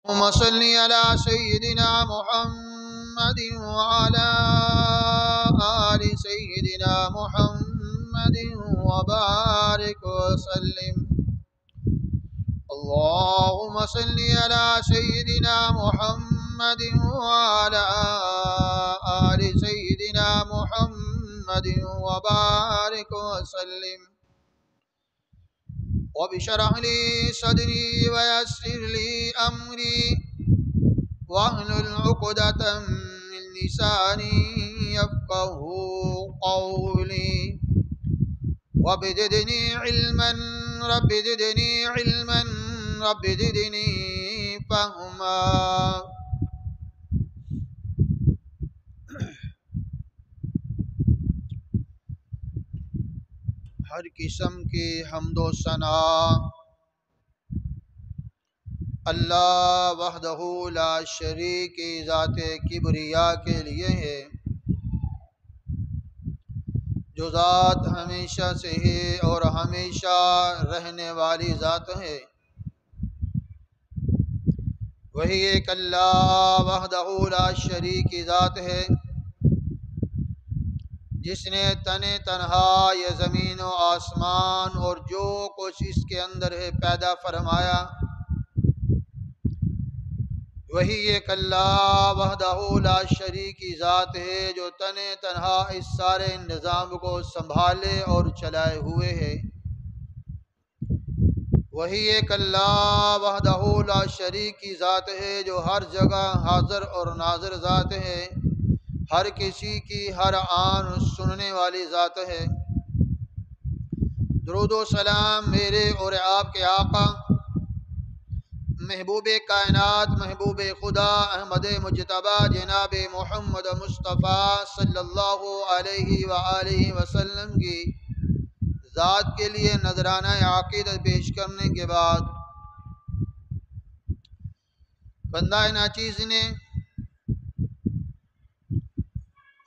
اللهم صل على سيدنا محمد وعلى آل سيدنا محمد وبارك وسلم. اللهم صل على سيدنا محمد وعلى آل سيدنا محمد وبارك وسلم. رب اشرح لي صدري ويسر لي أمري واحلل عقدة من لساني يفقهوا قولي. رب زدني علما رب زدني علما رب زدني فهما. ہر قسم کی حمد و ثنا اللہ وحدہ لا شریک کی ذات کبریا کے لیے ہے، جو ذات ہمیشہ سے ہے اور ہمیشہ رہنے والی ذات ہے۔ وہی ایک اللہ وحدہ لا شریک کی ذات ہے جس نے تنہا یہ زمین و آسمان اور جو کچھ اس کے اندر ہے پیدا فرمایا۔ وہی ایک اللہ وحدہ لا شریک کی ذات ہے جو تنہا اس سارے نظام کو سنبھالے اور چلائے ہوئے ہے۔ وہی ایک اللہ وحدہ لا شریک کی ذات ہے جو ہر جگہ حاضر اور ناظر ذات ہے، ہر کسی کی ہر آن سننے والی ذات ہے۔ درود و سلام میرے اور آپ کے آقا محبوب کائنات محبوب خدا احمد مجتبی جناب محمد مصطفیٰ صلی اللہ علیہ وآلہ وسلم کی ذات کے لیے نذرانہ عقیدت پیش کرنے کے بعد، بندہ ناچیز نے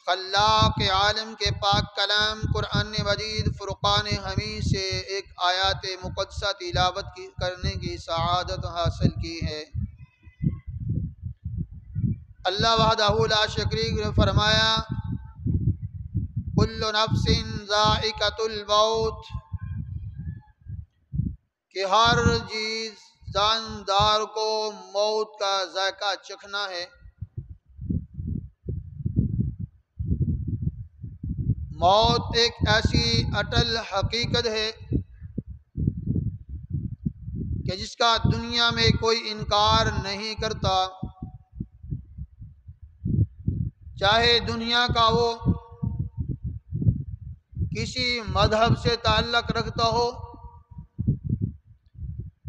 خلاق عالم کے پاک کلام قرآن مجید فرقان حمید سے ایک آیات مقدسہ تلاوت کرنے کی سعادت حاصل کی ہے۔ اللہ وحدہ لا شریک نے فرمایا کل نفس ذائقۃ الموت، کہ ہر چیز جاندار کو موت کا ذائقہ چکھنا ہے۔ موت ایک ایسی اٹل حقیقت ہے کہ جس کا دنیا میں کوئی انکار نہیں کرتا، چاہے دنیا کا وہ کسی مذہب سے تعلق رکھتا ہو،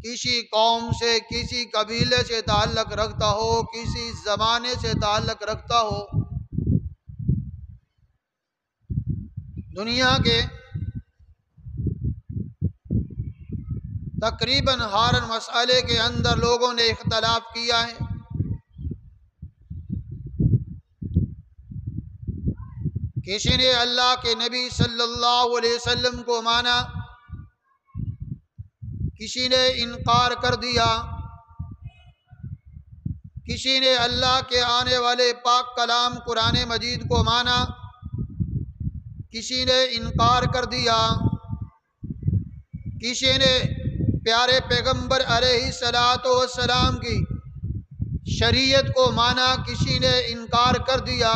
کسی قوم سے کسی قبیلے سے تعلق رکھتا ہو، کسی زمانے سے تعلق رکھتا ہو۔ دنیا کے تقریباً ہر مسئلے کے اندر لوگوں نے اختلاف کیا ہے۔ کسی نے اللہ کے نبی صلی اللہ علیہ وسلم کو مانا، کسی نے انکار کر دیا، کسی نے اللہ کے آنے والے پاک کلام قرآن مجید کو مانا، کسی نے انکار کر دیا، کسی نے پیارے پیغمبر علیہ الصلوۃ والسلام کی شریعت کو مانا، کسی نے انکار کر دیا،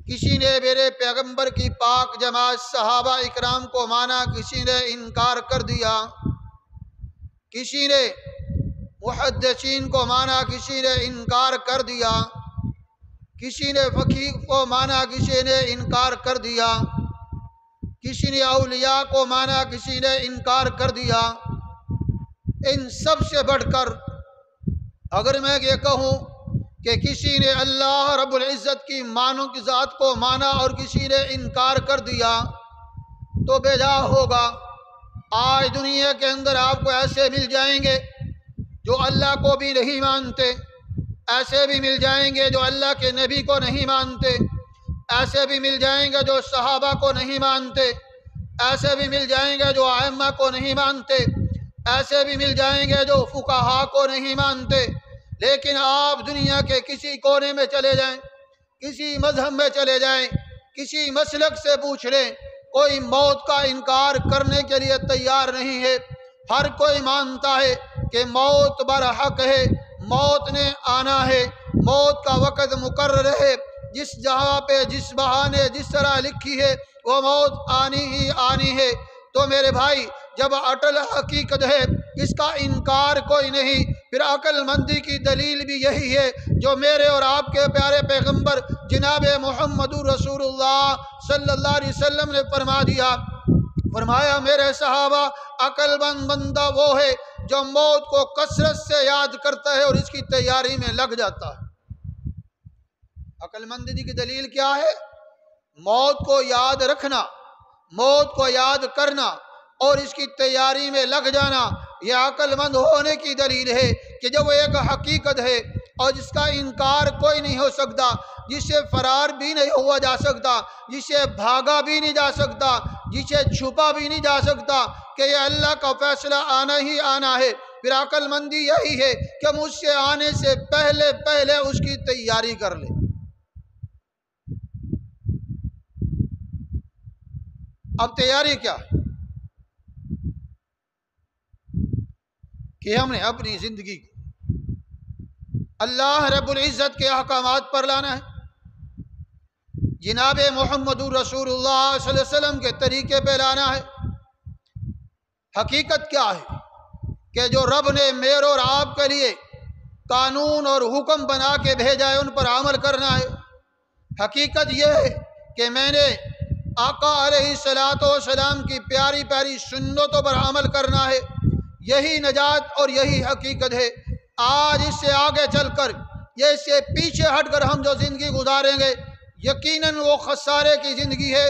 کسی نے میرے پیغمبر کی پاک جماعت صحابہ اکرام کو مانا، کسی نے انکار کر دیا، کسی نے محدثین کو مانا، کسی نے انکار کر دیا، کسی نے فقیہ کو مانا، کسی نے انکار کر دیا، کسی نے اولیاء کو مانا، کسی نے انکار کر دیا۔ ان سب سے بڑھ کر اگر میں یہ کہوں کہ کسی نے اللہ رب العزت کی معنوں کی ذات کو مانا اور کسی نے انکار کر دیا تو بیجا ہوگا۔ آج دنیا کے اندر آپ کو ایسے مل جائیں گے جو اللہ کو بھی نہیں مانتے، ایسے بھی مل جائیں گے جو اللہ کے نبی کو نہیں مانتے، ایسے بھی مل جائیں گے جو صحابہ کو نہیں مانتے، ایسے بھی مل جائیں گے جو ائمہ کو نہیں مانتے، ایسے بھی مل جائیں گے جو فقہا کو نہیں مانتے، لیکن آپ دنیا کے کسی کونے میں چلے جائیں، کسی مذہب میں چلے جائیں، کسی مسلک سے پوچھ لیں، کوئی موت کا انکار کرنے کے لیے تیار نہیں ہے۔ ہر کوئی مانتا ہے کہ موت برحق ہے، موت نے آنا ہے، موت کا وقت مقرر ہے، جس جگہ پہ جس بہانے جس طرح لکھی ہے وہ موت آنی ہی آنی ہے۔ تو میرے بھائی، جب اٹل حقیقت ہے، اس کا انکار کوئی نہیں، پھر عقل مندی کی دلیل بھی یہی ہے جو میرے اور آپ کے پیارے پیغمبر جناب محمد رسول اللہ صلی اللہ علیہ وسلم نے فرما دیا۔ فرمایا میرے صحابہ، عقل مند بندہ وہ ہے جو موت کو کثرت سے یاد کرتا ہے اور اس کی تیاری میں لگ جاتا ہے۔ عقل مندی کی دلیل کیا ہے؟ موت کو یاد رکھنا، موت کو یاد کرنا اور اس کی تیاری میں لگ جانا، یہ عقل مند ہونے کی دلیل ہے کہ جب وہ ایک حقیقت ہے اور جس کا انکار کوئی نہیں ہو سکتا، جس سے فرار بھی نہیں ہوا جا سکتا، جس سے بھاگا بھی نہیں جا سکتا، جس سے چھپا بھی نہیں جا سکتا کہ یہ اللہ کا فیصلہ آنا ہی آنا ہے، پھر عقل مندی یہی ہے کہ مجھ سے آنے سے پہلے پہلے اس کی تیاری کر لے۔ اب تیاری کیا ہے کہ ہم نے اپنی زندگی کو اللہ رب العزت کے احکامات پر لانا ہے، جناب محمد رسول اللہ صلی اللہ علیہ وسلم کے طریقے پہ لانا ہے۔ حقیقت کیا ہے کہ جو رب نے میرے اور آپ کے لیے قانون اور حکم بنا کے بھیجا ہے ان پر عمل کرنا ہے۔ حقیقت یہ ہے کہ میں نے آقا علیہ الصلوۃ والسلام کی پیاری پیاری سنتوں پر عمل کرنا ہے، یہی نجات اور یہی حقیقت ہے۔ آج اس سے آگے چل کر، یہ اس سے پیچھے ہٹ کر ہم جو زندگی گزاریں گے، یقیناً وہ خسارے کی زندگی ہے،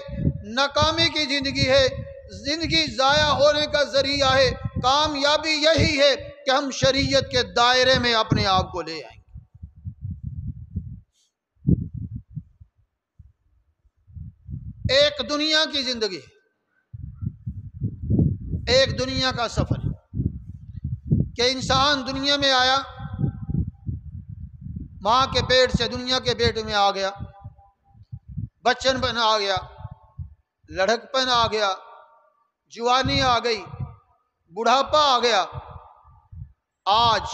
ناکامی کی زندگی ہے، زندگی ضائع ہونے کا ذریعہ ہے۔ کامیابی یہی ہے کہ ہم شریعت کے دائرے میں اپنے آپ کو لے آئیں۔ ایک دنیا کی زندگی ہے، ایک دنیا کا سفر ہے کہ انسان دنیا میں آیا، ماں کے پیٹ سے دنیا کے پیٹ میں آ گیا، بچپن پن آ گیا، لڑکپن آ گیا، جوانی آ گئی، بڑھاپا آ گیا۔ آج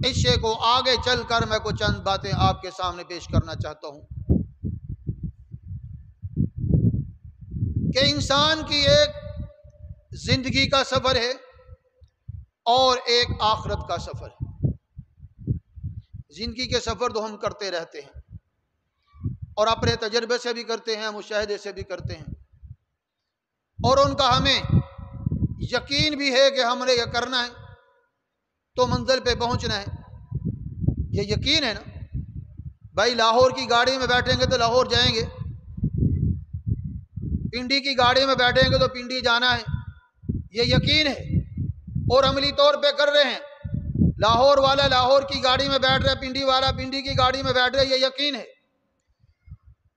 عشے کو آگے چل کر میں کچھ چند باتیں آپ کے سامنے پیش کرنا چاہتا ہوں کہ انسان کی ایک زندگی کا سفر ہے اور ایک آخرت کا سفر ہے۔ زندگی کے سفر تو ہم کرتے رہتے ہیں اور اپنے تجربے سے بھی کرتے ہیں، مشاہدے سے بھی کرتے ہیں، اور ان کا ہمیں یقین بھی ہے کہ ہم نے یہ کرنا ہے تو منزل پہ پہنچنا ہے۔ یہ یقین ہے نا بھائی، لاہور کی گاڑی میں بیٹھیں گے تو لاہور جائیں گے، پنڈی کی گاڑی میں بیٹھیں گے تو پنڈی جانا ہے، یہ یقین ہے اور عملی طور پہ کر رہے ہیں۔ لاہور والا لاہور کی گاڑی میں بیٹھ رہا ہے، پنڈی والا پنڈی کی گاڑی میں بیٹھ رہا ہے، یہ یقین ہے۔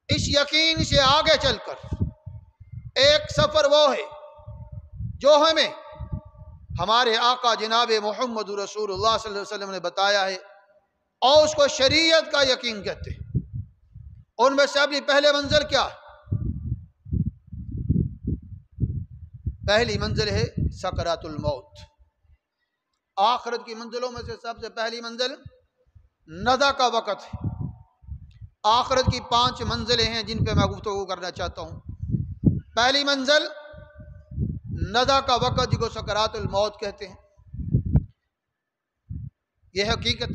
اس یقین سے آگے چل کر ایک سفر وہ ہے جو ہمیں ہمارے آقا جناب محمد رسول اللہ صلی اللہ علیہ وسلم نے بتایا ہے، اور اس کو شریعت کا یقین کہتے ہیں۔ ان میں سے ابھی پہلے منزل کیا ہے؟ پہلی منزل ہے سکرات الموت۔ آخرت کی منزلوں میں سے سب سے پہلی منزل نزع کا وقت ہے۔ آخرت کی 5 منزلیں ہیں جن پہ میں گفتگو کرنا چاہتا ہوں۔ پہلی منزل نزع کا وقت، جس کو سکرات الموت کہتے ہیں، یہ حقیقت۔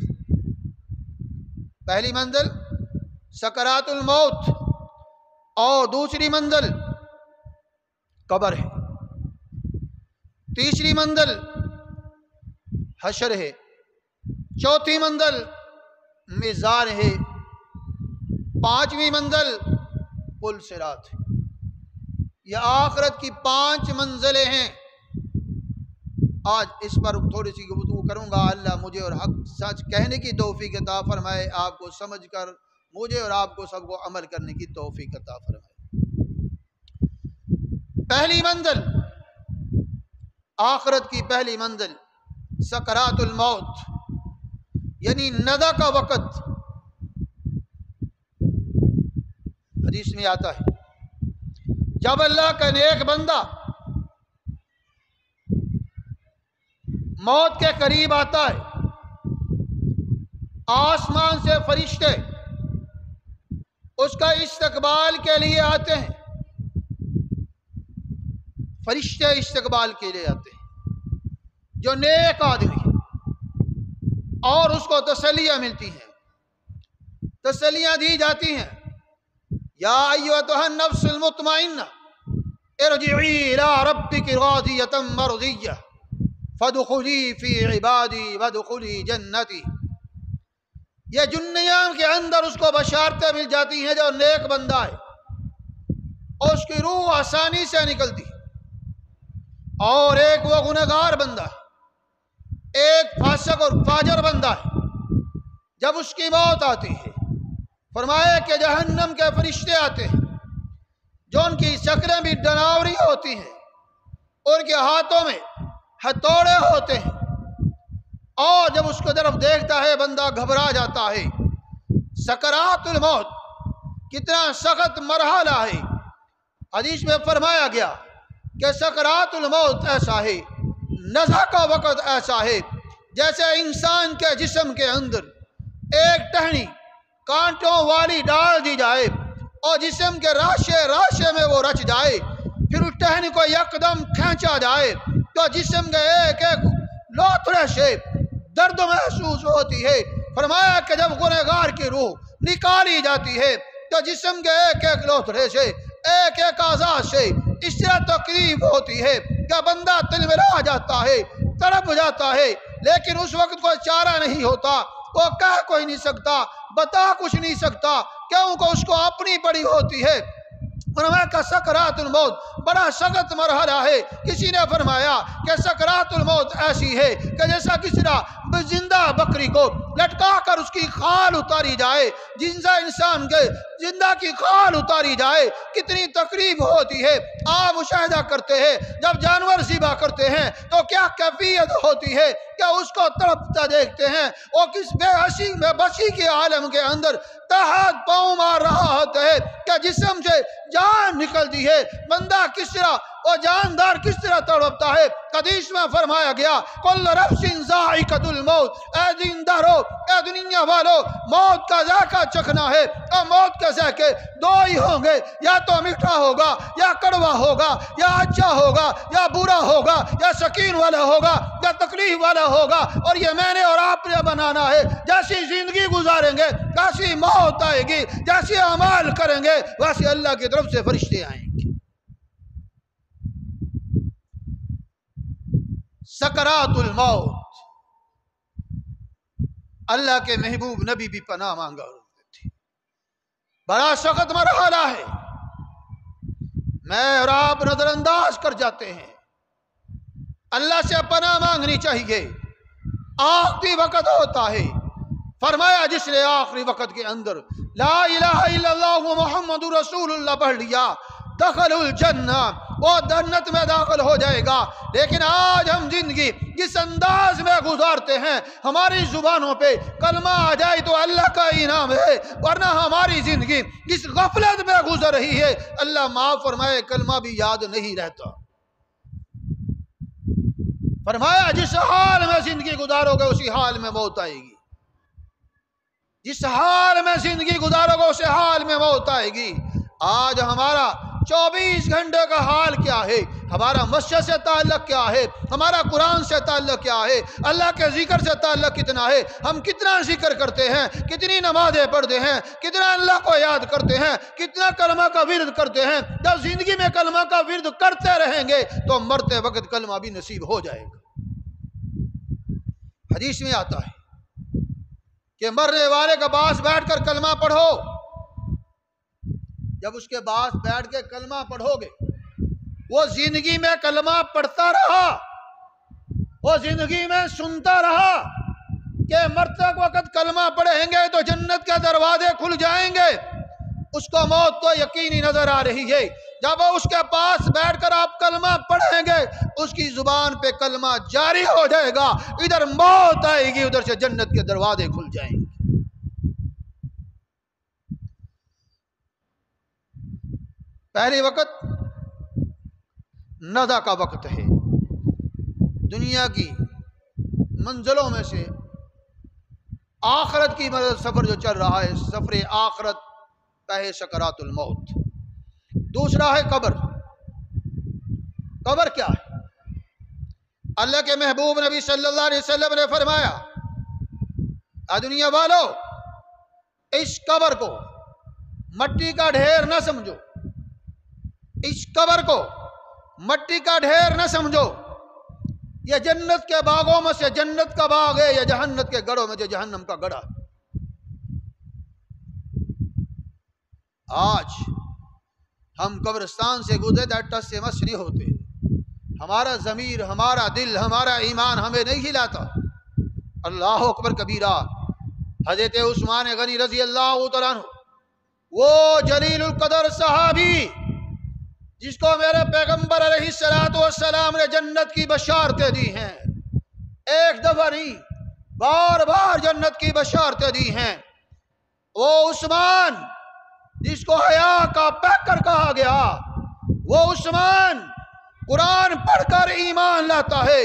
پہلی منزل سکرات الموت اور دوسری منزل قبر ہے، تیسری منزل حشر ہے، چوتھی منزل میزان ہے، 5ویں منزل پل صراط ہے۔ یہ آخرت کی 5 منزلیں ہیں۔ آج اس پر تھوڑی سی گفتگو کروں گا۔ اللہ مجھے اور حق سچ کہنے کی توفیق عطا فرمائے، آپ کو سمجھ کر مجھے اور آپ کو سب کو عمل کرنے کی توفیق عطا فرمائے۔۔ پہلی منزل، آخرت کی پہلی منزل سکرات الموت یعنی نزع کا وقت۔ حدیث میں آتا ہے جب اللہ کا نیک بندہ موت کے قریب آتا ہے، آسمان سے فرشتے اس کا استقبال کے لیے آتے ہیں، فرشتے استقبال کے لیے آتے ہیں جو نیک آدمی ہے، اور اس کو تسلیاں ملتی ہیں، تسلیاں دی جاتی ہیں، یا ایھا النفس المطمئنہ ارجعی الی ربک راضیۃ مرضیہ فادخلی فی عبادی وادخلی جنتی۔ یہ دنیا کے اندر اس کو بشارتیں مل جاتی ہیں جو نیک بندہ ہے، اور اس کی روح آسانی سے نکلتی ہے، اور ایک وہ گنہگار بندہ ہے، ایک فاسق اور فاجر بندہ ہے، جب اس کی موت آتی ہے فرمایا کہ جہنم کے فرشتے آتے ہیں جو ان کی شکلیں بھی ڈراؤنی ہوتی ہیں، ان کے ہاتھوں میں ہتھوڑے ہوتے ہیں، اور جب اس کو طرف دیکھتا ہے بندہ گھبرا جاتا ہے۔ سکرات الموت کتنا سخت مرحلہ ہے۔ حدیث میں فرمایا گیا کہ سکرات الموت ایسا ہے، نزع کا وقت ایسا ہے جیسے انسان کے جسم کے اندر ایک ٹہنی کانٹوں والی ڈال دی جائے اور جسم کے راشے میں وہ رچ جائے، پھر اس ٹہنی کو یکدم کھینچا جائے تو جسم کے ایک ایک لوتھڑے سے درد محسوس ہوتی ہے۔ فرمایا کہ جب گنہگار کی روح نکالی جاتی ہے تو جسم کے ایک ایک لوتھڑے سے، ایک ایک اعضاء سے اس طرح تکلیف ہوتی ہے کہ بندہ تلملا جاتا ہے، تڑپ جاتا ہے، لیکن اس وقت کوئی چارہ نہیں ہوتا، وہ کہہ کوئی نہیں سکتا، بتا کچھ نہیں سکتا، کیونکہ اس کو اپنی پڑی ہوتی ہے۔ فرمایا کہ سکرات الموت بڑا سخت مرحلہ ہے۔ کسی نے فرمایا کہ سکرات الموت ایسی ہے کہ جیسا کسی طرح زندہ بکری کو لٹکا کر اس کی خال اتاری جائے، زندہ انسان کے زندہ کی خال اتاری جائے، کتنی تکلیف ہوتی ہے۔ آپ مشاہدہ کرتے ہیں جب جانور ذبح کرتے ہیں تو کیا کیفیت ہوتی ہے، کیا اس کو تڑپتا دیکھتے ہیں، وہ کس بے حسی بے بسی کے عالم کے اندر تحت پاؤں مار رہا ہوتا ہے کہ جسم سے جان نکلتی ہے، بندہ کس طرح وہ جاندار کس طرح تڑپتا ہے۔ حدیث میں فرمایا گیا کل نفس ذائقۃ الموت، اے دیندارو، اے دنیا والو، موت کا ذائقہ چکھنا ہے، اور موت کے ذائقے دو ہی ہوں گے، یا تو میٹھا ہوگا یا کڑوا ہوگا، یا اچھا ہوگا یا برا ہوگا، یا سکین والا ہوگا یا تکلیف والا ہوگا، اور یہ میں نے اور آپ نے بنانا ہے۔ جیسی زندگی گزاریں گے ویسی موت آئے گی، جیسے اعمال کریں گے ویسے اللہ کی طرف سے فرشتے آئیں گے۔ سکرات الموت، اللہ کے محبوب نبی بھی پناہ مانگا تھے، بڑا سخت مرحلہ ہے، میں اور آپ نظر انداز کر جاتے ہیں۔ اللہ سے پناہ مانگنی چاہیے۔ آخری وقت ہوتا ہے، فرمایا جس نے آخری وقت کے اندر لا الہ الا اللہ محمد رسول اللہ پڑھ لیا دخل الجنہ، وہ جنت میں داخل ہو جائے گا۔ لیکن آج ہم زندگی جس انداز میں گزارتے ہیں، ہماری زبانوں پہ کلمہ آ جائے تو اللہ کا انعام ہے، ورنہ ہماری زندگی جس غفلت میں گزر رہی ہے، اللہ معاف فرمائے کلمہ بھی یاد نہیں رہتا۔ فرمایا جس حال میں زندگی گزارو گے اسی حال میں موت آئے گی، جس حال میں زندگی گزارو گے اسی حال میں موت آئے گی۔ آج ہمارا 24 گھنٹے کا حال کیا ہے، ہمارا مسجد سے تعلق کیا ہے، ہمارا قرآن سے تعلق کیا ہے، اللہ کے ذکر سے تعلق کتنا ہے، ہم کتنا ذکر کرتے ہیں، کتنی نمازیں پڑھتے ہیں، کتنا اللہ کو یاد کرتے ہیں، کتنا کلمہ کا ورد کرتے ہیں۔ جب زندگی میں کلمہ کا ورد کرتے رہیں گے تو مرتے وقت کلمہ بھی نصیب ہو جائے گا۔ حدیث میں آتا ہے کہ مرنے والے کے پاس بیٹھ کر کلمہ پڑھو، جب اس کے پاس بیٹھ کے کلمہ پڑھو گے، وہ زندگی میں کلمہ پڑھتا رہا، وہ زندگی میں سنتا رہا کہ مرتے وقت کلمہ پڑھیں گے تو جنت کے دروازے کھل جائیں گے، اس کو موت تو یقینی نظر آ رہی ہے۔ جب وہ اس کے پاس بیٹھ کر آپ کلمہ پڑھیں گے اس کی زبان پہ کلمہ جاری ہو جائے گا، ادھر موت آئے گی، ادھر سے جنت کے دروازے کھل جائیں گے۔ پہلی وقت نزع کا وقت ہے، دنیا کی منزلوں میں سے آخرت کی سفر جو چل رہا ہے، سفر آخرت کا ہے سکرات الموت۔ دوسرا ہے قبر۔ قبر کیا ہے؟ اللہ کے محبوب نبی صلی اللہ علیہ وسلم نے فرمایا، اے دنیا والو، اس قبر کو مٹی کا ڈھیر نہ سمجھو، اس قبر کو مٹی کا ڈھیر نہ سمجھو، یہ جنت کے باغوں میں سے جنت کا باغ ہے، یا جہنم کے گڑھوں میں سے جہنم کا گڑھا۔ آج ہم قبرستان سے گزرے ٹس سے مس نہیں ہوتے، ہمارا ضمیر، ہمارا دل، ہمارا ایمان ہمیں نہیں ہلاتا۔ اللہ اکبر کبیرہ۔ حضرت عثمان غنی رضی اللہ تعالیٰ عنہ، وہ جلیل القدر صحابی جس کو میرے پیغمبر علیہ السلام نے جنت کی بشارتیں دی ہیں، ایک دفعہ نہیں بار بار جنت کی بشارتیں دی ہیں، وہ عثمان جس کو حیا کا پیکر کہا گیا، وہ عثمان قرآن پڑھ کر ایمان لاتا ہے،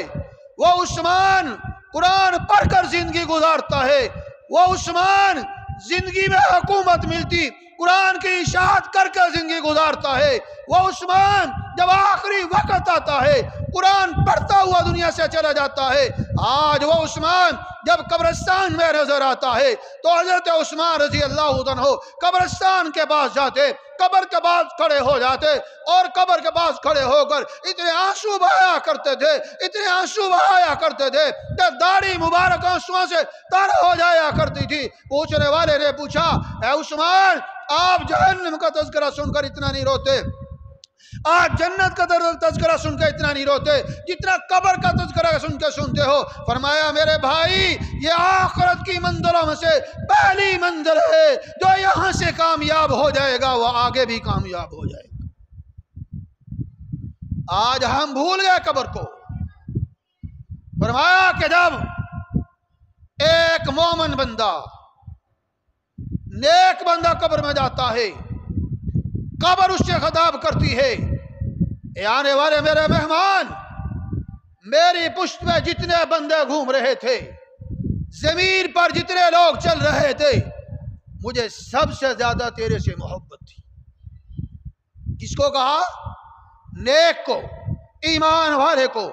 وہ عثمان قرآن پڑھ کر زندگی گزارتا ہے، وہ عثمان زندگی میں حکومت ملتی قرآن کی اشاعت کر کے زندگی گزارتا ہے، وہ عثمان جب آخری وقت آتا ہے قرآن پڑھتا ہوا دنیا سے چلا جاتا ہے۔ آج وہ عثمان جب قبرستان میں نظر آتا ہے تو حضرت عثمان رضی اللہ عنہ قبرستان کے پاس جاتے، قبر کے پاس کھڑے ہو جاتے، اور قبر کے پاس کھڑے ہو کر اتنے آنسو بہایا کرتے تھے، اتنے آنسو بہایا کرتے تھے کہ داڑھی مبارک آنسوؤں سے تر ہو جایا کرتی تھی۔ پوچھنے والے نے پوچھا، اے عثمان، آپ جہنم کا تذکرہ سن کر اتنا نہیں روتے، آپ جنت کا تذکرہ سن کے اتنا نہیں روتے جتنا قبر کا تذکرہ سن کے سنتے ہو؟ فرمایا، میرے بھائی، یہ آخرت کی منزلوں میں سے پہلی منزل ہے، جو یہاں سے کامیاب ہو جائے گا وہ آگے بھی کامیاب ہو جائے گا۔ آج ہم بھول گئے قبر کو۔ فرمایا کہ جب ایک مومن بندہ، نیک بندہ قبر میں جاتا ہے، قبر اس سے خطاب کرتی ہے، اے آنے والے میرے مہمان، میری پشت میں جتنے بندے گھوم رہے تھے، زمین پر جتنے لوگ چل رہے تھے، مجھے سب سے زیادہ تیرے سے محبت تھی۔ کس کو کہا؟ نیک کو، ایمان والے کو،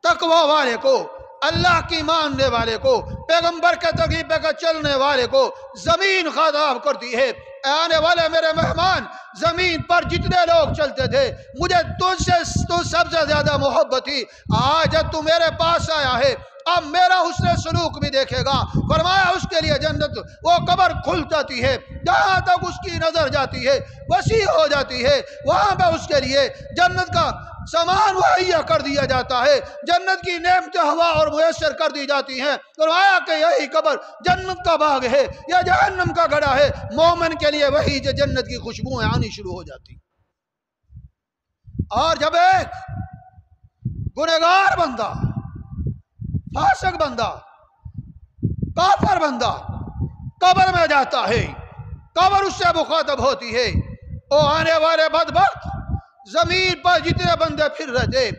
تقوی والے کو، اللہ کی ماننے والے کو، پیغمبر کے طریقے پر چلنے والے کو زمین خطاب کرتی ہے، اے آنے والے میرے مہمان، زمین پر جتنے لوگ چلتے تھے مجھے تجھ سے سب سے زیادہ محبت تھی، آج جب تو میرے پاس آیا ہے اب میرا حسن سلوک بھی دیکھے گا۔ فرمایا اس کے لیے جنت، وہ قبر کھل جاتی ہے، جہاں تک اس کی نظر جاتی ہے وسیع ہو جاتی ہے، وہاں پہ اس کے لیے جنت کا سامان مہیا کر دیا جاتا ہے، جنت کی نعمت ہوا اور میسر کر دی جاتی ہیں۔ فرمایا کہ یہی قبر جنت کا باغ ہے یا جہنم کا گڑھا ہے، مومن کے لیے وہی جو جنت کی خوشبوئیں آنی شروع ہو جاتی۔ اور جب ایک گنہگار بندہ، فاسق بندہ، کافر بندہ قبر میں جاتا ہے، قبر اس سے مخاطب ہوتی ہے، او آنے والے بدبخت، زمین پر جتنے بندے پھر رہے تھے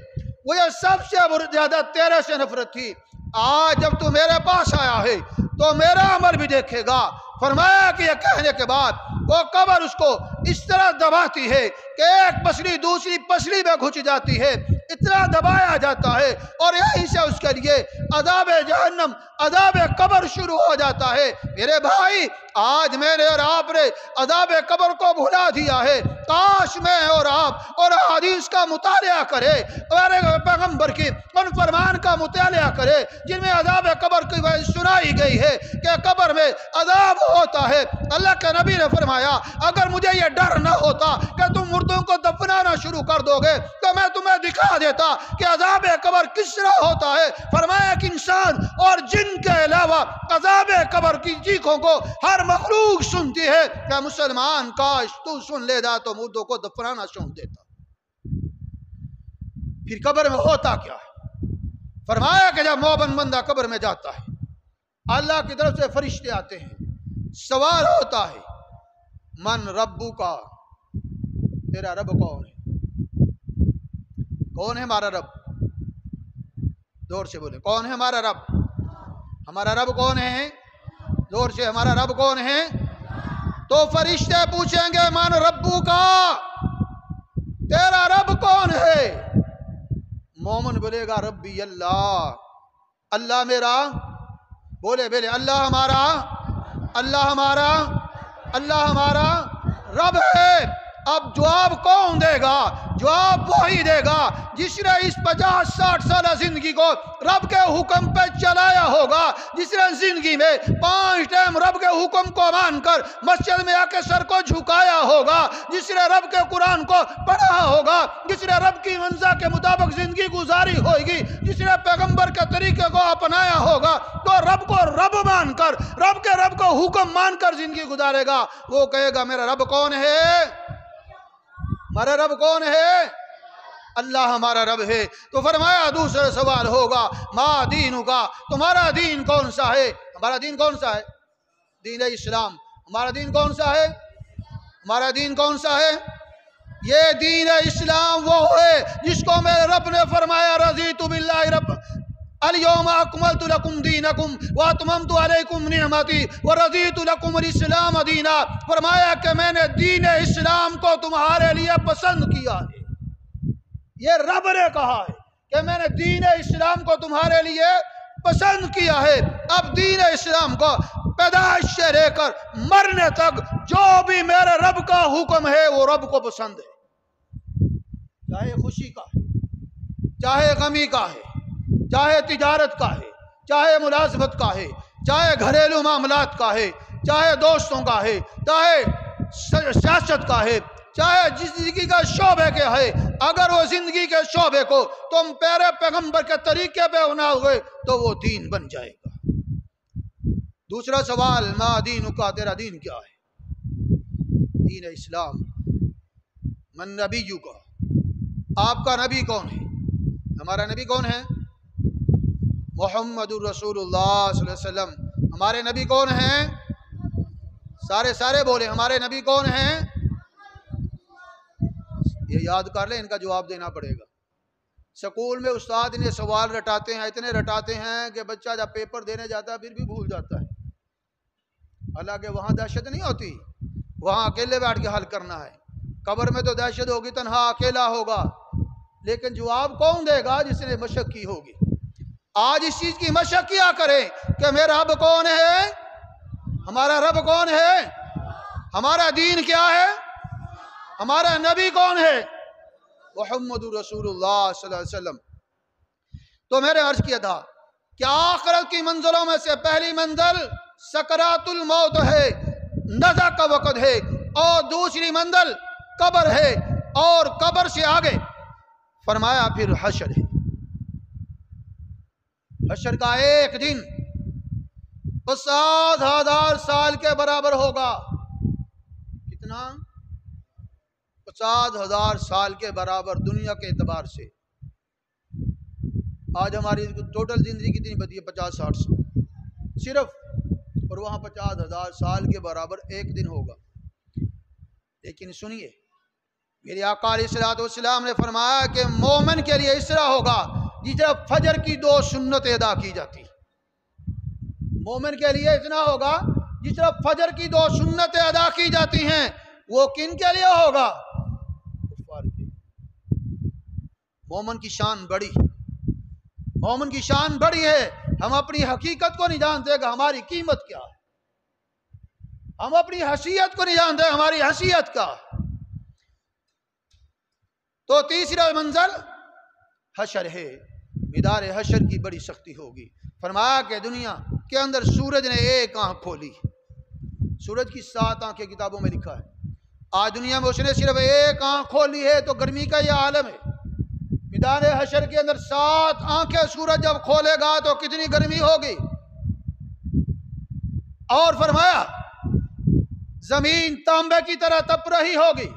مجھے سب سے زیادہ تیرے سے نفرت تھی، آج جب تو میرے پاس آیا ہے تو میرا عمل بھی دیکھے گا۔ فرمایا کہ یہ کہنے کے بعد وہ قبر اس کو اس طرح دباتی ہے کہ ایک پسلی دوسری پسلی میں گھس جاتی ہے، اتنا دبایا جاتا ہے، اور یہیں سے اس کے لیے عذاب جہنم، عذاب قبر شروع ہو جاتا ہے۔ میرے بھائی، آج میں نے اور آپ نے عذاب قبر کو بھلا دیا ہے، کاش میں اور آپ اور حدیث کا مطالعہ کرے، میرے پیغمبر کی ان فرمان کا مطالعہ کرے جن میں عذاب قبر کی سنائی گئی ہے کہ قبر میں عذاب ہوتا ہے۔ اللہ کے نبی نے فرمایا، اگر مجھے یہ ڈر نہ ہوتا کہ تم مردوں کو دفنانا شروع کر دو گے تو میں تمہیں دکھا دیتا کہ عذاب قبر کس طرح ہوتا ہے۔ فرمایا کہ انسان اور جن کے علاوہ عذاب قبر کی چیخوں کو ہر مخلوق سنتی ہے، کہ مسلمان کاش تو سن لیتا تو مردوں کو دفنانا چھوڑ دیتا۔ پھر قبر میں ہوتا کیا ہے؟ فرمایا کہ جب مومن بندہ قبر میں جاتا ہے اللہ کی طرف سے فرشتے آتے ہیں، سوال ہوتا ہے من ربو کا، تیرا رب کون ہے؟ کون ہے ہمارا رب؟ زور سے بولے، کون ہے ہمارا رب؟ ہمارا رب کون ہے؟ زور سے، ہمارا رب کون ہے؟ تو فرشتے پوچھیں گے من ربو کا، تیرا رب کون ہے؟ مومن بولے گا ربی اللہ، اللہ میرا، بولے بولے اللہ ہمارا، اللہ ہمارا، اللہ ہمارا رب ہے۔ اب جواب کون دے گا؟ جواب وہی دے گا جس نے اس 50-60 سالہ زندگی کو رب کے حکم پہ چلایا ہوگا، جس نے زندگی میں 5 ٹائم رب کے حکم کو مان کر مسجد میں آ کے سر کو جھکایا ہوگا، جس نے رب کے قرآن کو پڑھا ہوگا، جس نے رب کی منزا کے مطابق زندگی گزاری ہوگی، جس نے پیغمبر کے طریقے کو اپنایا ہوگا، تو رب کو رب مان کر، رب کو حکم مان کر زندگی گزارے گا۔ وہ کہے گا میرا رب کون ہے؟ ہمارا رب کون ہے؟ اللہ ہمارا رب ہے۔ تو فرمایا دوسرا سوال ہوگا ما دینو کا، تمہارا دین کون سا ہے؟ ہمارا دین کون سا ہے؟ دین اسلام۔ ہمارا دین کون سا ہے؟ ہمارا دین کون سا ہے؟ یہ دین اسلام وہ ہے جس کو میرے رب نے فرمایا رضیت باللہ رب الیوم اکملت لکم دینکم واتممت علیکم نعمتی ورضیت لکم الاسلام دینا۔ فرمایا کہ میں نے دین اسلام کو تمہارے لیے پسند کیا ہے۔ یہ رب نے کہا ہے کہ میں نے دین اسلام کو تمہارے لیے پسند کیا ہے۔ اب دین اسلام کو پیدائش سے لے کر مرنے تک جو بھی میرے رب کا حکم ہے وہ رب کو پسند ہے، چاہے خوشی کا ہے، چاہے غمی کا ہے، چاہے تجارت کا ہے، چاہے ملازمت کا ہے، چاہے گھریلو معاملات کا ہے، چاہے دوستوں کا ہے، چاہے سیاست کا ہے، چاہے جس زندگی کا شعبے کے ہے، اگر وہ زندگی کے شعبے کو تم پیارے پیغمبر کے طریقے پہ بنا ہوئے تو وہ دین بن جائے گا۔ دوسرا سوال ما دینو کا، تیرا دین کیا ہے؟ دین اسلام۔ من نبیو کا، آپ کا نبی کون ہے؟ ہمارا نبی کون ہے؟ محمد الرسول اللہ صلی اللہ علیہ وسلم۔ ہمارے نبی کون ہیں؟ سارے بولے ہمارے نبی کون ہیں؟ یہ یاد کر لیں، ان کا جواب دینا پڑے گا۔ سکول میں استاد انہیں سوال رٹاتے ہیں، اتنے رٹاتے ہیں کہ بچہ جب پیپر دینے جاتا ہے پھر بھی بھول جاتا ہے۔ حالانکہ وہاں دہشت نہیں ہوتی، وہاں اکیلے بیٹھ کے حل کرنا ہے۔ قبر میں تو دہشت ہوگی، تنہا اکیلا ہوگا، لیکن جواب کون دے گا؟ جس نے مشق کی ہوگی۔ آج اس چیز کی مشق کیا کریں کہ میرا رب کون ہے، ہمارا رب کون ہے، ہمارا دین کیا ہے، ہمارا نبی کون ہے؟ محمد رسول اللہ صلی اللہ علیہ وسلم۔ تو میں نے عرض کیا تھا کہ آخرت کی منزلوں میں سے پہلی منزل سکرات الموت ہے، نزع کا وقت ہے، اور دوسری منزل قبر ہے، اور قبر سے آگے فرمایا پھر حشر ہے۔ حشر کا ایک دن 50,000 سال کے برابر ہوگا۔ کتنا؟ 50,000 سال کے برابر دنیا کے اعتبار سے۔ آج ہماری ٹوٹل زندگی کتنی بچی ہے؟ 50-60 سال صرف، اور وہاں 50,000 سال کے برابر ایک دن ہوگا۔ لیکن سنیے، میرے آقا علیہ الصلوۃ والسلام نے فرمایا کہ مومن کے لیے اس طرح ہوگا جس طرح فجر کی 2 سنتیں ادا کی جاتی۔ مومن کے لیے اتنا ہوگا جس طرح فجر کی 2 سنتیں ادا کی جاتی ہیں۔ وہ کن کے لیے ہوگا؟ کفار کے۔ مومن کی شان بڑی، مومن کی شان بڑی ہے۔ ہم اپنی حقیقت کو نہیں جانتے کہ ہماری قیمت کیا ہے، ہم اپنی حیثیت کو نہیں جانتے ہماری حیثیت کا۔ تو تیسرا منزل حشر ہے، میدان حشر کی بڑی سختی ہوگی۔ فرمایا کہ دنیا کے اندر سورج نے ایک آنکھ کھولی، سورج کی 7 آنکھیں کتابوں میں لکھا ہے۔ آج دنیا میں اس نے صرف ایک آنکھ کھولی ہے، تو گرمی کا یہ عالم ہے۔ میدان حشر کے اندر 7 آنکھیں سورج جب کھولے گا تو کتنی گرمی ہوگی۔ اور فرمایا زمین تانبے کی طرح تپ رہی ہوگی،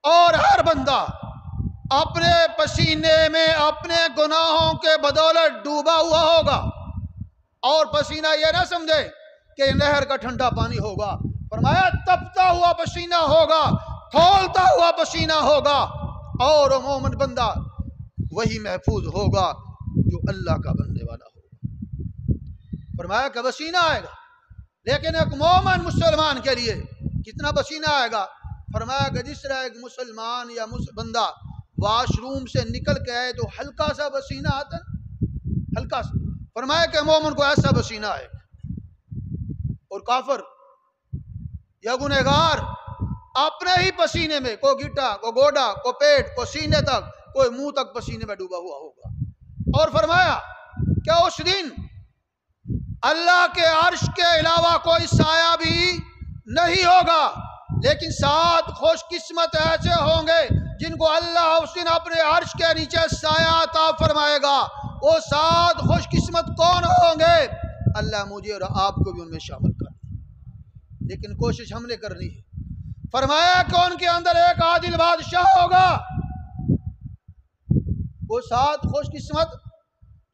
اور ہر بندہ اپنے پسینے میں اپنے گناہوں کے بدولت ڈوبا ہوا ہوگا، اور پسینہ یہ نہ سمجھے کہ نہر کا ٹھنڈا پانی ہوگا، فرمایا تپتا ہوا پسینہ ہوگا، کھولتا ہوا پسینہ ہوگا، اور وہ مومن بندہ وہی محفوظ ہوگا جو اللہ کا بننے والا ہوگا۔ فرمایا کہ پسینہ آئے گا، لیکن ایک مومن مسلمان کے لیے کتنا پسینہ آئے گا؟ فرمایا کہ جس طرح ایک مسلمان یا بندہ واش روم سے نکل کے آئے تو ہلکا سا پسینہ آتا ہے، ہلکا سا، فرمایا کہ مومن کو ایسا پسینہ آئے گا۔ اور کافر یا گنہگار اپنے ہی پسینے میں، کو گٹا، کو گوڈا، کو پیٹ، کو سینے تک، کوئی منہ تک پسینے میں ڈوبا ہوا ہوگا۔ اور فرمایا کہ اس دن اللہ کے عرش کے علاوہ کوئی سایہ بھی نہیں ہوگا، لیکن 7 خوش قسمت ایسے ہوں گے جن کو اللہ اس دن اپنے عرش کے نیچے سایہ عطا فرمائے گا۔ وہ 7 خوش قسمت کون ہوں گے؟ اللہ مجھے اور آپ کو بھی ان میں شامل کر، لیکن کوشش ہم نے کرنی ہے۔ فرمایا کہ ان کے اندر ایک عادل بادشاہ ہوگا۔ وہ 7 خوش قسمت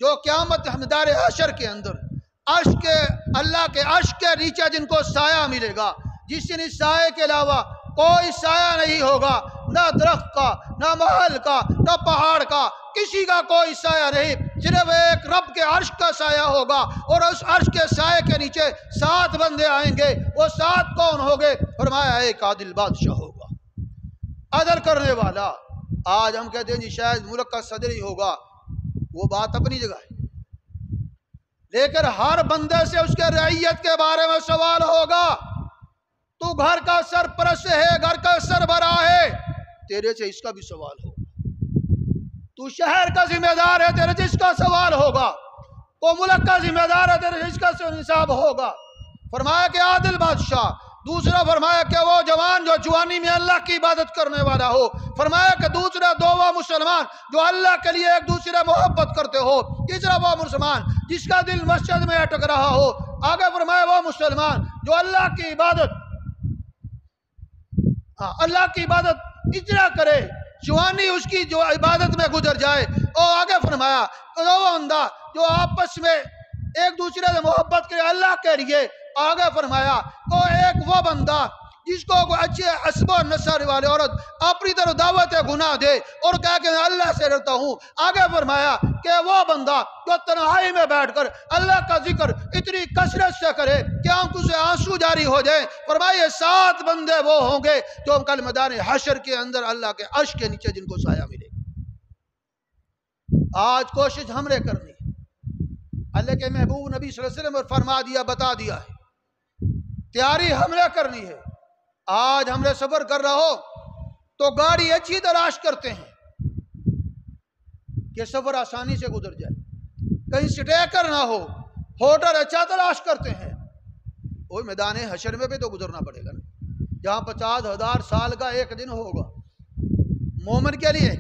جو قیامت ہمدار حشر کے اندر عرش کے، اللہ کے عرش کے نیچے جن کو سایہ ملے گا، جس دن اس سائے کے علاوہ کوئی سایہ نہیں ہوگا، نہ درخت کا، نہ محل کا، نہ پہاڑ کا، کسی کا کوئی سایہ نہیں، صرف ایک رب کے عرش کا سایہ ہوگا۔ اور اس عرش کے سائے کے نیچے 7 بندے آئیں گے۔ وہ 7 کون ہوں گے؟ فرمایا ایک عادل بادشاہ ہوگا، عدل کرنے والا۔ آج ہم کہتے ہیں جی شاید ملک کا صدر ہی ہوگا، وہ بات اپنی جگہ ہے، لیکن ہر بندے سے اس کے رعیت کے بارے میں سوال ہوگا۔ تو گھر کا سرپرست ہے، گھر کا سربراہ ہے، تیرے سے اس کا بھی سوال ہوگا۔ تو شہر کا ذمہ دار ہے، تیرے سے اس کا سوال ہوگا۔ وہ ملک کا ذمہ دار ہے، تیرے سے اس کا حساب ہوگا۔ فرمایا کہ عادل بادشاہ۔ دوسرا فرمایا کہ وہ جوان جو جوانی میں اللہ کی عبادت کرنے والا ہو۔ فرمایا کہ دوسرا وہ مسلمان جو اللہ کے لیے ایک دوسرے محبت کرتے ہو۔ تیسرا وہ مسلمان جس کا دل مسجد میں اٹک رہا ہو۔ آگے فرمایا وہ مسلمان جو اللہ کی عبادت اجرا کرے، جوانی اس کی جو عبادت میں گزر جائے۔ اور آگے فرمایا وہ بندہ جو آپس میں ایک دوسرے سے محبت کرے اللہ کے لیے۔ آگے فرمایا تو ایک وہ بندہ جس کو اچھے حسب و نصر والی عورت اپنی طرف دعوت گناہ دے اور کہا کہ میں اللہ سے ڈرتا ہوں۔ آگے فرمایا کہ وہ بندہ جو تنہائی میں بیٹھ کر اللہ کا ذکر اتنی کثرت سے کرے کہ آنکھوں سے آنسو جاری ہو جائے۔ فرمایا یہ 7 بندے وہ ہوں گے جو کل میدان حشر کے اندر اللہ کے عرش کے نیچے جن کو سایہ ملے گا۔ آج کوشش ہم نے کرنی ہے۔ اللہ کے محبوب نبی صلی اللہ علیہ وسلم فرما دیا، بتا دیا ہے، تیاری ہم نے کرنی ہے۔ آج ہم نے سفر کر رہا ہو تو گاڑی اچھی تلاش کرتے ہیں کہ سفر آسانی سے گزر جائے، کہیں سٹے کر نہ ہو، ہوٹل اچھا تلاش کرتے ہیں۔ وہ میدان حشر میں بھی تو گزرنا پڑے گا نا، جہاں 50,000 سال کا ایک دن ہوگا مومن کے لیے،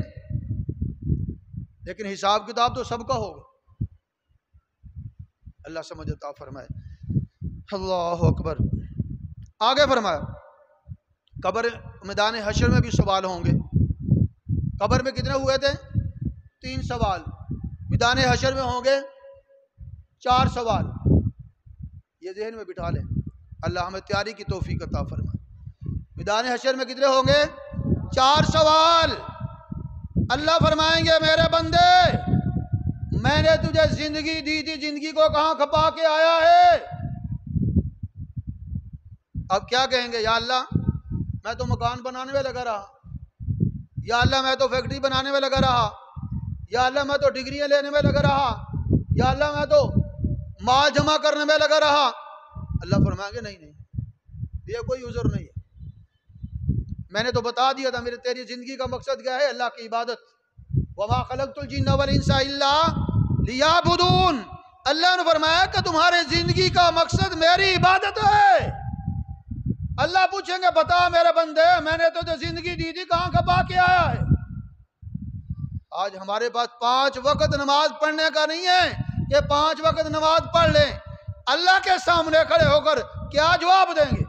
لیکن حساب کتاب تو سب کا ہوگا۔ اللہ سمجھ عطا فرمائے۔ اللہ اکبر۔ آگے فرمایا قبر میدان حشر میں بھی سوال ہوں گے۔ قبر میں کتنے ہوئے تھے؟ 3 سوال۔ میدان حشر میں ہوں گے 4 سوال۔ یہ ذہن میں بٹھا لیں، اللہ ہمیں تیاری کی توفیق عطا فرمائے۔ میدان حشر میں کتنے ہوں گے؟ 4 سوال۔ اللہ فرمائیں گے میرے بندے میں نے تجھے زندگی دی تھی، زندگی کو کہاں کھپا کے آیا ہے؟ اب کیا کہیں گے؟ یا اللہ میں تو مکان بنانے میں لگا رہا، یا اللہ میں تو فیکٹری بنانے میں لگا رہا، یا اللہ میں تو ڈگریاں لینے میں لگا رہا، یا اللہ میں تو مال جمع کرنے میں لگا رہا۔ اللہ فرمائیں گے نہیں، یہ کوئی عذر نہیں ہے، میں نے تو بتا دیا تھا میرے تیری زندگی کا مقصد کیا ہے؟ اللہ کی عبادت۔ وَمَا خَلَقْتُ الْجِنَّ وَالْإِنسَ إِلَّا لِيَعْبُدُونِ۔ اللہ نے فرمایا کہ تمہارے زندگی کا مقصد میری عبادت ہے۔ اللہ پوچھیں گے بتا میرے بندے میں نے تو زندگی دی تھی کہاں کھپا کے آیا ہے؟ آج ہمارے پاس 5 وقت نماز پڑھنے کا نہیں ہے کہ 5 وقت نماز پڑھ لیں۔ اللہ کے سامنے کھڑے ہو کر کیا جواب دیں گے؟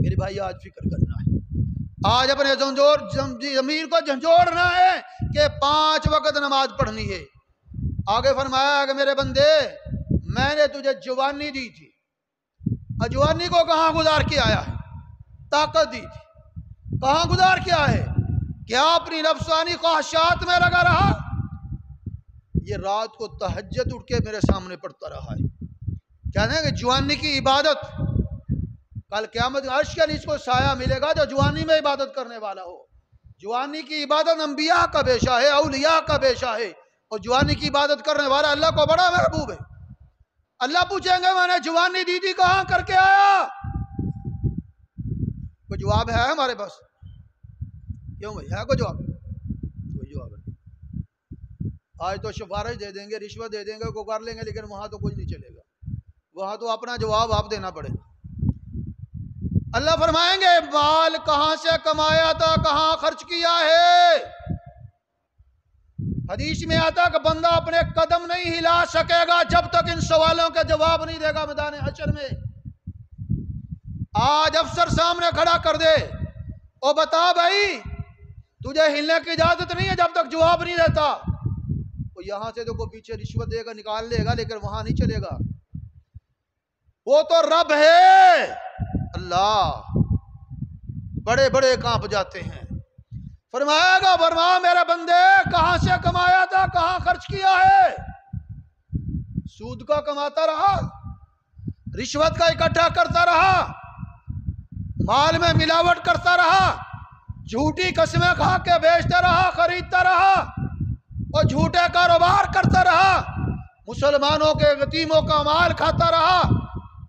میرے بھائی آج فکر کرنا ہے، آج اپنے ضمیر کو جھنجھوڑنا ہے کہ 5 وقت نماز پڑھنی ہے۔ آگے فرمایا کہ میرے بندے میں نے تجھے جوانی دی تھی، جوانی کو کہاں گزار کے آیا ہے؟ طاقت دی تھی، کہاں گزار کے آیا ہے؟ کیا اپنی نفسانی خواہشات میں لگا رہا؟ یہ رات کو تہجد اٹھ کے میرے سامنے پڑھتا رہا ہے۔ کہتے ہیں کہ جوانی کی عبادت کل قیامت عرش کے نیچے کو سایہ ملے گا جو جوانی میں عبادت کرنے والا ہو۔ جوانی کی عبادت انبیاء کا پیشہ ہے، اولیاء کا پیشہ ہے، اور جوانی کی عبادت کرنے والا اللہ کو بڑا محبوب ہے۔ اللہ پوچھیں گے میں نے جوانی دی تھی کہاں کر کے آیا؟ کوئی جواب ہے ہمارے پاس؟ کیوں بھائی ہے کوئی جواب؟ کوئی جواب نہیں۔ آج تو سفارش دے دیں گے، رشوت دے دیں گے، کو کر لیں گے، لیکن وہاں تو کچھ نہیں چلے گا، وہاں تو اپنا جواب آپ دینا پڑے گا۔ اللہ فرمائیں گے مال کہاں سے کمایا تھا، کہاں خرچ کیا ہے؟ حدیث میں آتا کہ بندہ اپنے قدم نہیں ہلا سکے گا جب تک ان سوالوں کا جواب نہیں دے گا میدان حشر میں۔ آج افسر سامنے کھڑا کر دے، او بتا بھائی تجھے ہلنے کی اجازت نہیں ہے جب تک جواب نہیں دیتا۔ وہ یہاں سے تو کوئی پیچھے رشوت دے گا، نکال لے گا، لیکن وہاں نہیں چلے گا۔ وہ تو رب ہے اللہ، بڑے بڑے کانپ جاتے ہیں۔ فرمایا گا فرما میرے بندے کہاں سے کمایا تھا، کہاں خرچ کیا ہے؟ سود کا کماتا رہا، رشوت کا اکٹھا کرتا رہا، مال میں ملاوٹ کرتا رہا، جھوٹی قسمیں کھا کے بیچتا رہا، خریدتا رہا، اور جھوٹے کاروبار کرتا رہا، مسلمانوں کے یتیموں کا مال کھاتا رہا۔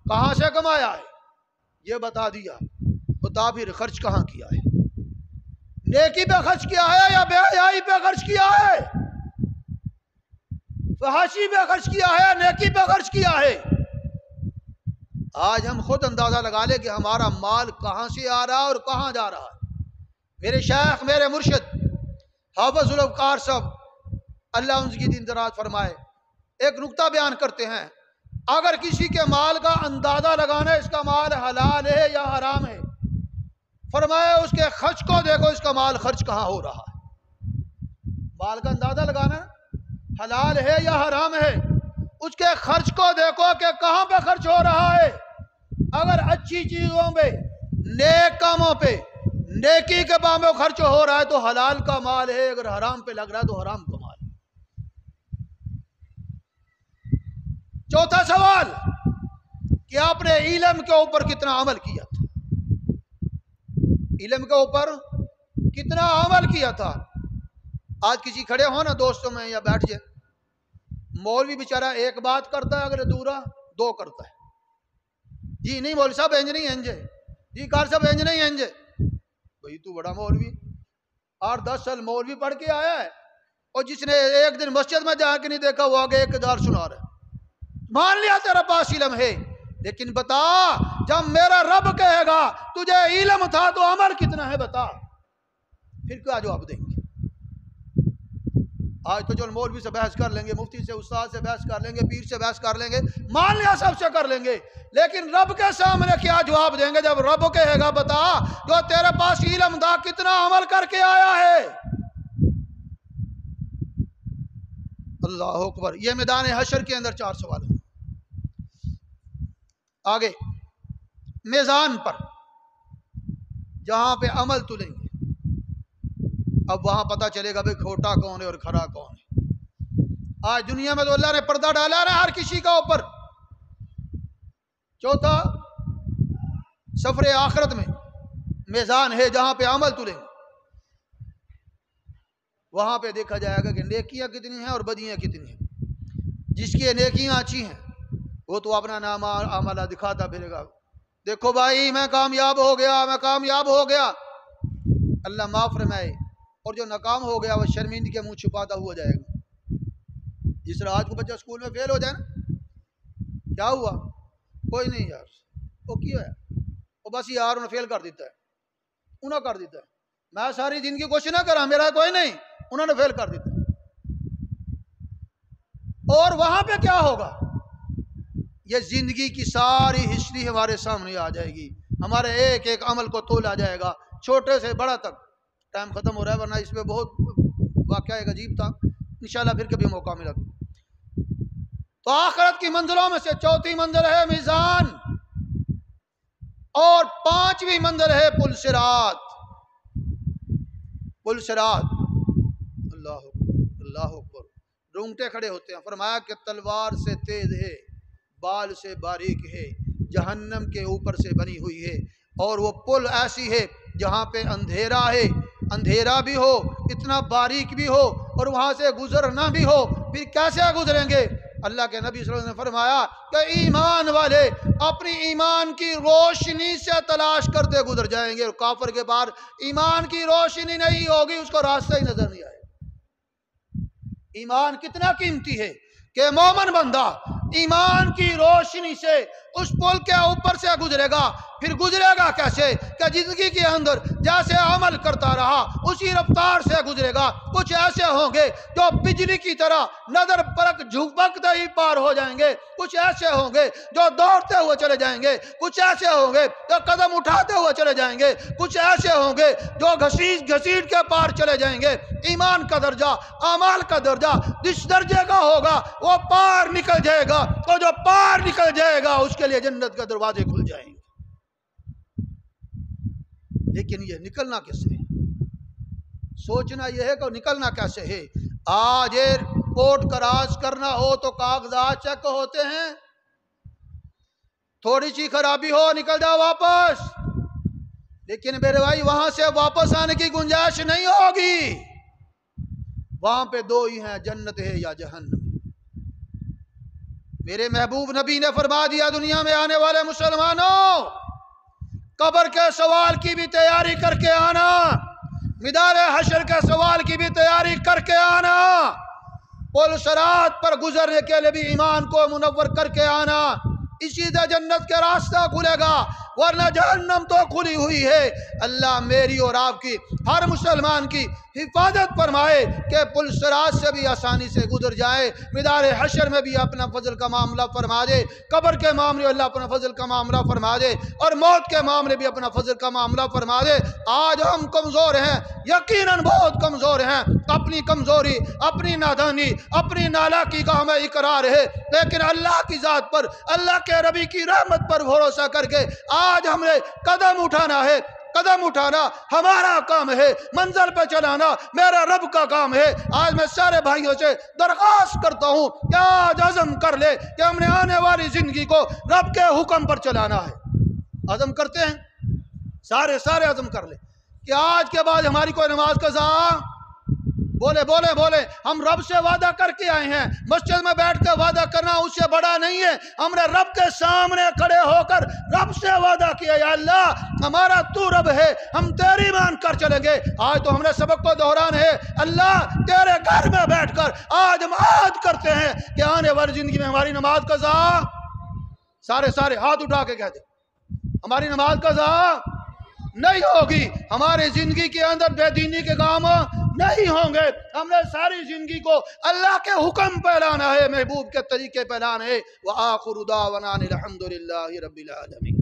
کہاں سے کمایا ہے یہ بتا دیا، بتا پھر خرچ کہاں کیا ہے؟ نیکی پہ خرچ کیا ہے یا بے حیائی پہ خرچ کیا ہے؟ فحاشی پہ خرچ کیا ہے، نیکی پہ خرچ کیا ہے؟ آج ہم خود اندازہ لگا لیں کہ ہمارا مال کہاں سے آ رہا اور کہاں جا رہا ہے۔ میرے شیخ میرے مرشد حافظ الافکار صاحب اللہ ان کی دین دراز فرمائے ایک نقطہ بیان کرتے ہیں، اگر کسی کے مال کا اندازہ لگانا ہے اس کا مال حلال ہے یا حرام ہے، فرمایا اس کے خرچ کو دیکھو، اس کا مال خرچ کہاں ہو رہا ہے۔ مال کا اندازہ لگانا حلال ہے یا حرام ہے، اس کے خرچ کو دیکھو کہ کہاں پہ خرچ ہو رہا ہے۔ اگر اچھی چیزوں پہ، نیک کاموں پہ، نیکی کے کاموں میں خرچ ہو رہا ہے تو حلال کا مال ہے، اگر حرام پہ لگ رہا ہے تو حرام کا مال ہے۔ چوتھا سوال کہ آپ نے علم کے اوپر کتنا عمل کیا تھا؟ علم کے اوپر کتنا عمل کیا تھا؟ آج کسی کھڑے ہو نا دوستوں میں یا بیٹھ جائے، مولوی بیچارہ ایک بات کرتا ہے، اگر دورا 2 کرتا ہے۔ جی نہیں مولوی صاحب انج نہیں انج ہے، جی کار صاحب انج نہیں انج ہے۔ بھئی تو بڑا مولوی 8-10 سال مولوی پڑھ کے آیا ہے، اور جس نے ایک دن مسجد میں جا کے نہیں دیکھا وہ آگے ایک دار سنا رہا ہے۔ مان لیا تیرا پاس علم ہے، لیکن بتا جب میرا رب کہے گا تجھے علم تھا تو عمل کتنا ہے بتا، پھر کیا جواب دیں گے؟ آج تو جو مولوی سے بحث کر لیں گے، مفتی سے، استاد سے بحث کر لیں گے، پیر سے بحث کر لیں گے، مان لیا سب سے کر لیں گے، لیکن رب کے سامنے کیا جواب دیں گے جب رب کہے گا بتا جو تیرے پاس علم تھا کتنا عمل کر کے آیا ہے؟ اللہ اکبر۔ یہ میدان حشر کے اندر 4 سوال ہیں۔ آگے میزان پر جہاں پہ عمل تلیں گے، اب وہاں پتہ چلے گا بھئی کھوٹا کون ہے اور کھرا کون ہے۔ آج دنیا میں تو اللہ نے پردہ ڈالا ہے ہر کسی کا اوپر۔ چوتھا سفر آخرت میں میزان ہے جہاں پہ عمل تلیں گے، وہاں پہ دیکھا جائے گا کہ نیکیاں کتنی ہیں اور بدیاں کتنی ہیں۔ جس کی نیکیاں اچھی ہیں وہ تو اپنا نام عملہ دکھاتا پھرے گا، دیکھو بھائی میں کامیاب ہو گیا، میں کامیاب ہو گیا، اللہ معاف فرمائے۔ اور جو ناکام ہو گیا وہ شرمندگی کے منہ چھپاتا ہوا جائے گا۔ جس طرح آج کو بچہ اسکول میں فیل ہو جائے نا، کیا ہوا؟ کوئی نہیں یار، وہ کیا ہے، وہ بس یار انہیں فیل کر دیتا ہے، انہوں کر دیتا ہے، میں ساری زندگی کوشش نہ کرا، میرا کوئی نہیں، انہوں نے فیل کر دیتا ہے۔ اور وہاں پہ کیا ہوگا؟ یہ زندگی کی ساری ہسٹری ہمارے سامنے آ جائے گی، ہمارے ایک ایک عمل کو تولا جائے گا چھوٹے سے بڑا تک. ٹائم ختم ہو رہا ہے ورنہ اس میں بہت واقعہ ایک عجیب تھا، انشاءاللہ پھر کبھی موقع ملا. تو آخرت کی منزلوں میں سے چوتھی منزل ہے میزان، اور پانچویں منزل ہے پل صراط. پل صراط، اللہ اکبر اللہ اکبر، رونگٹے کھڑے ہوتے ہیں. فرمایا کہ تلوار سے تیز ہے، بال سے باریک ہے، جہنم کے اوپر سے بنی ہوئی ہے. اور وہ پل ایسی ہے جہاں پہ اندھیرا ہے، اندھیرا بھی ہو، اتنا باریک بھی ہو، اور وہاں سے گزرنا بھی ہو. پھر کیسے گزریں گے؟ اللہ کے نبی صلی اللہ علیہ وسلم نے فرمایا کہ ایمان والے اپنی ایمان کی روشنی سے تلاش کرتے گزر جائیں گے، اور کافر کے پاس ایمان کی روشنی نہیں ہوگی، اس کو راستہ ہی نظر نہیں آئے. ایمان کتنا قیمتی ہے کہ مومن بندہ ایمان کی روشنی سے اس پل کے اوپر سے گزرے گا. پھر گزرے گا کیسے؟ کہ زندگی کے اندر جیسے عمل کرتا رہا اسی رفتار سے گزرے گا. کچھ ایسے ہوں گے جو بجلی کی طرح نظر پلک جھپکتے ہی پار ہو جائیں گے، کچھ ایسے ہوں گے جو دوڑتے ہوئے چلے جائیں گے، کچھ ایسے ہوں گے جو قدم اٹھاتے ہوئے چلے جائیں گے، کچھ ایسے ہوں گے جو گھسیٹ کے پار چلے جائیں گے. ایمان کا درجہ، اعمال کا درجہ جس درجے کا ہوگا وہ پار نکل جائے گا، تو جو پار نکل جائے گا اس کے لیے جنت کے دروازے کھل جائیں گے. لیکن یہ نکلنا کیسے ہے؟ سوچنا یہ ہے کہ نکلنا کیسے ہے. آج ایئرپورٹ کراس کرنا ہو تو کاغذات چیک ہوتے ہیں، تھوڑی سی خرابی ہو نکل جاؤ واپس. لیکن میرے بھائی وہاں سے واپس آنے کی گنجائش نہیں ہوگی. وہاں پہ دو ہی ہیں، جنت ہے یا جہنم. میرے محبوب نبی نے فرما دیا دنیا میں آنے والے مسلمانوں، قبر کے سوال کی بھی تیاری کر کے آنا، میدان حشر کے سوال کی بھی تیاری کر کے آنا، پل صراط پر گزرنے کے لیے بھی ایمان کو منور کر کے آنا. اسی سے جنت کے راستہ کھلے گا، ورنہ جہنم تو کھلی ہوئی ہے. اللہ میری اور آپ کی، ہر مسلمان کی حفاظت فرمائے کہ پل صراط سے بھی آسانی سے گزر جائے. میدان حشر میں بھی اپنا فضل کا معاملہ فرما دے، قبر کے معاملے اللہ اپنا فضل کا معاملہ فرما دے، اور موت کے معاملے بھی اپنا فضل کا معاملہ فرما دے. آج ہم کمزور ہیں، یقیناً بہت کمزور ہیں. اپنی کمزوری، اپنی نادانی، اپنی نالاکی کا ہمیں اقرار ہے، لیکن اللہ کی ذات پر، اللہ کے ربی کی رحمت پر بھروسہ کر کے آج ہمیں قدم اٹھانا ہے. قدم اٹھانا ہمارا کام ہے، منزل پہ چلانا میرا رب کا کام ہے. آج میں سارے بھائیوں سے درخواست کرتا ہوں کہ آج عزم کر لے کہ ہم نے آنے والی زندگی کو رب کے حکم پر چلانا ہے. عزم کرتے ہیں، سارے عزم کر لے کہ آج کے بعد ہماری کوئی نماز قضا، بولے ہم رب سے وعدہ کر کے آئے ہیں. مسجد میں بیٹھ کے وعدہ کرنا اس سے بڑا نہیں ہے. ہم نے رب کے سامنے کھڑے ہو کر رب سے وعدہ کیا، یا اللہ ہمارا تو رب ہے، ہم تیری مان کر چلیں گے. آج تو ہم نے سبق کو دہرانا ہے. اللہ تیرے گھر میں بیٹھ کر آج ہم عہد کرتے ہیں کہ آنے والی زندگی میں ہماری نماز قضا، سارے ہاتھ اٹھا کے کہتے ہماری نماز قضا نہیں ہوگی. ہماری زندگی کے اندر بے دینی کے کام نہیں ہوں گے. ہم نے ساری زندگی کو اللہ کے حکم پہ لانا ہے، محبوب کے طریقے پہ لانا ہے. وآخر دعوانا الحمد للہ رب العالمین.